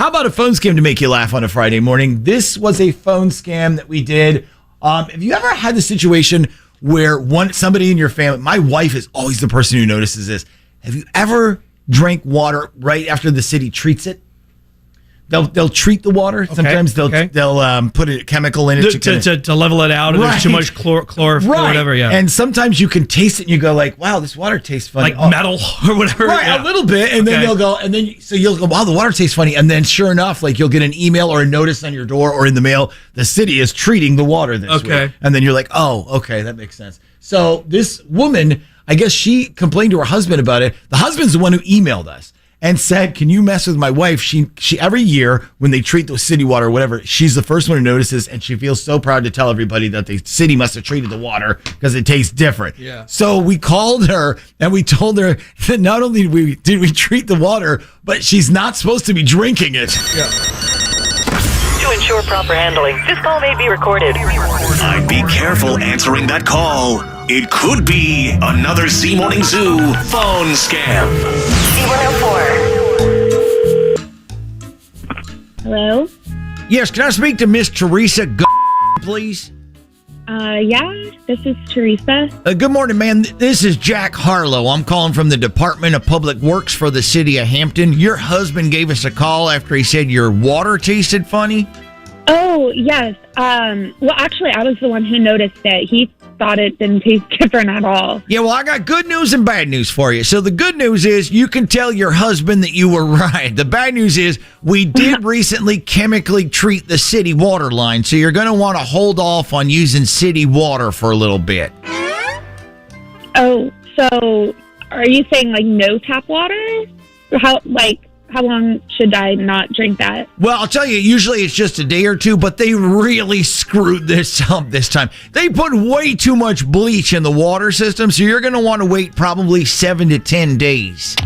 How about a phone scam to make you laugh on a Friday morning? This was a phone scam that we did. Have you ever had the situation where somebody in your family, my wife is always the person who notices this. Have you ever drank water right after the city treats it? They'll treat the water. Okay, sometimes they'll put a chemical in it to level it out. If there's too much chlor or whatever. Yeah. And sometimes you can taste it and you go like, "Wow, this water tastes funny." Like metal or whatever. Right, yeah. A little bit, and then they'll go, and then you'll go, "Wow, the water tastes funny." And then sure enough, like you'll get an email or a notice on your door or in the mail, the city is treating the water this week. And then you're like, "Oh, okay, that makes sense." So this woman, I guess she complained to her husband about it. The husband's the one who emailed us and said, "Can you mess with my wife? She every year when they treat the city water or whatever, she's the first one who notices, and she feels so proud to tell everybody that the city must have treated the water because it tastes different." Yeah. So we called her and we told her that not only did we treat the water, but she's not supposed to be drinking it. Yeah. To ensure proper handling, this call may be recorded. I'd be careful answering that call. It could be another Z Morning Zoo phone scam. Z104. Hello? Yes, can I speak to Miss Teresa, please? Yeah, this is Teresa. Good morning, ma'am. This is Jack Harlow. I'm calling from the Department of Public Works for the city of Hampton. Your husband gave us a call after he said your water tasted funny. Oh, yes. Well, actually, I was the one who noticed it. He thought it didn't taste different at all. Yeah, well, I got good news and bad news for you. So the good news is you can tell your husband that you were right. The bad news is we did recently chemically treat the city water line, so you're going to want to hold off on using city water for a little bit. Oh, so are you saying like no tap water? How long should I not drink that? Well, I'll tell you, usually it's just a day or two, but they really screwed this up this time. They put way too much bleach in the water system, so you're going to want to wait probably 7 to 10 days.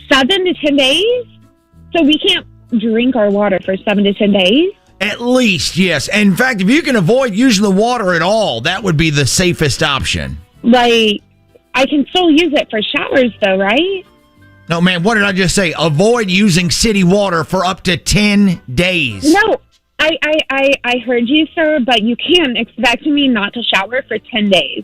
7 to 10 days? So we can't drink our water for 7 to 10 days? At least, yes. And in fact, if you can avoid using the water at all, that would be the safest option. Like, I can still use it for showers, though, right? No, man, what did I just say? Avoid using city water for up to 10 days. No, I heard you, sir, but you can't expect me not to shower for 10 days.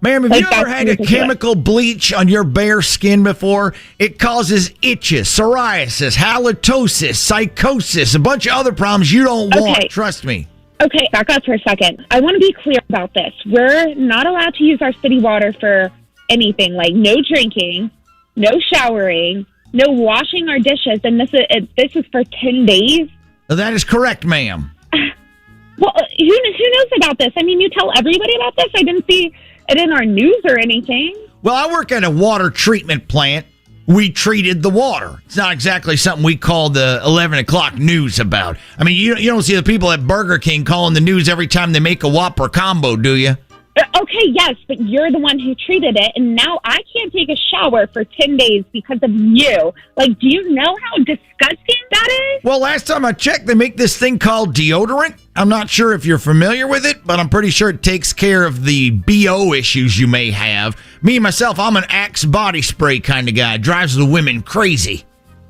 Ma'am, have you ever had a chemical bleach on your bare skin before? It causes itches, psoriasis, halitosis, psychosis, a bunch of other problems you don't want. Trust me. Okay, back up for a second. I want to be clear about this. We're not allowed to use our city water for anything, like no drinking, no showering, no washing our dishes, and this is for 10 days? That is correct, ma'am. Well, who knows about this? I mean, you tell everybody about this? I didn't see it in our news or anything. Well, I work at a water treatment plant. We treated the water. It's not exactly something we call the 11 o'clock news about. I mean, you don't see the people at Burger King calling the news every time they make a Whopper combo, do you? Okay, yes, but you're the one who treated it, and now I can't take a shower for 10 days because of you. Like, do you know how disgusting that is? Well, last time I checked, they make this thing called deodorant. I'm not sure if you're familiar with it, but I'm pretty sure it takes care of the BO issues you may have. Me, myself, I'm an Axe body spray kind of guy. Drives the women crazy.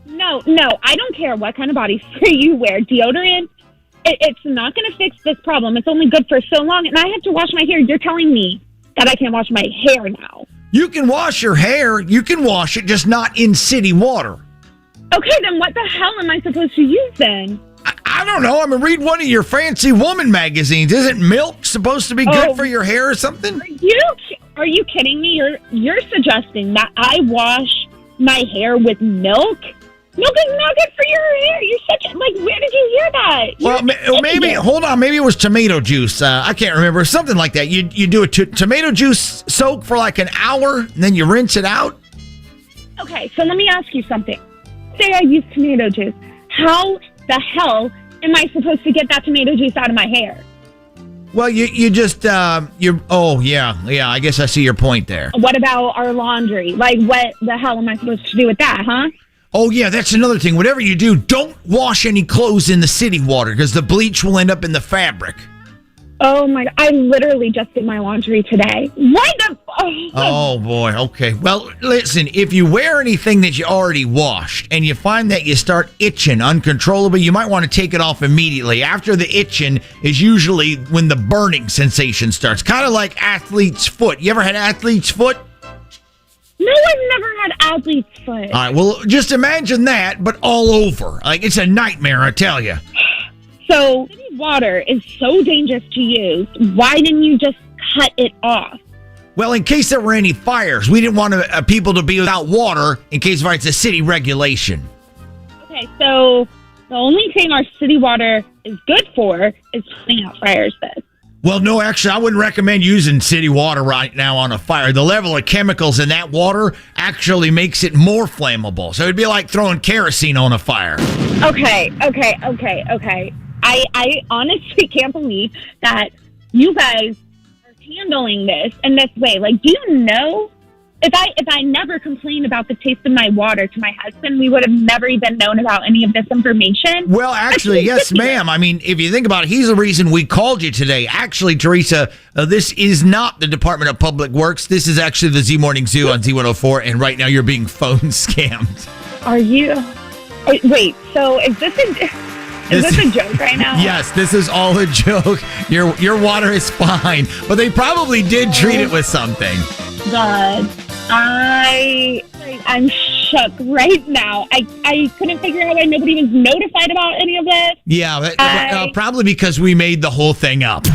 No, I don't care what kind of body spray you wear. Deodorant, it's not going to fix this problem. It's only good for so long, and I have to wash my hair. You're telling me that I can't wash my hair now. You can wash your hair. You can wash it, just not in city water. Okay, then what the hell am I supposed to use then? I don't know. I mean, read one of your fancy woman magazines. Isn't milk supposed to be good for your hair or something? Are you kidding me? You're suggesting that I wash my hair with milk? Milk is not good for your hair. You're such a, like, where did you hear that? Well, maybe, hold on, maybe it was tomato juice. I can't remember. Something like that. You do a tomato juice soak for like an hour, and then you rinse it out. Okay, so let me ask you something. Say I use tomato juice. How the hell am I supposed to get that tomato juice out of my hair? Well, you just, oh, yeah, I guess I see your point there. What about our laundry? Like, what the hell am I supposed to do with that, huh? Oh, yeah, that's another thing. Whatever you do, don't wash any clothes in the city water because the bleach will end up in the fabric. Oh my God. I literally just did my laundry today. Why the? Oh boy. Okay. Well, listen, if you wear anything that you already washed and you find that you start itching uncontrollably, you might want to take it off immediately. After the itching is usually when the burning sensation starts. Kind of like athlete's foot. You ever had athlete's foot? No, I've never had athlete's foot. All right. Well, just imagine that, but all over. Like, it's a nightmare, I tell you. So, city water is so dangerous to use. Why didn't you just cut it off? Well, in case there were any fires, we didn't want people to be without water in case it's a city regulation. Okay, so the only thing our city water is good for is putting out fires then. Well, no, actually, I wouldn't recommend using city water right now on a fire. The level of chemicals in that water actually makes it more flammable. So it'd be like throwing kerosene on a fire. Okay. I honestly can't believe that you guys are handling this in this way. Like, do you know, if I never complained about the taste of my water to my husband, we would have never even known about any of this information? Well, actually, yes, ma'am. I mean, if you think about it, he's the reason we called you today. Actually, Teresa, this is not the Department of Public Works. This is actually the Z Morning Zoo on Z104, and right now you're being phone scammed. Are you? Wait, so is this a joke right now? Yes, this is all a joke. Your water is fine, but they probably did treat it with something. God, I'm shook right now. I couldn't figure out why nobody was notified about any of this. Yeah, probably because we made the whole thing up.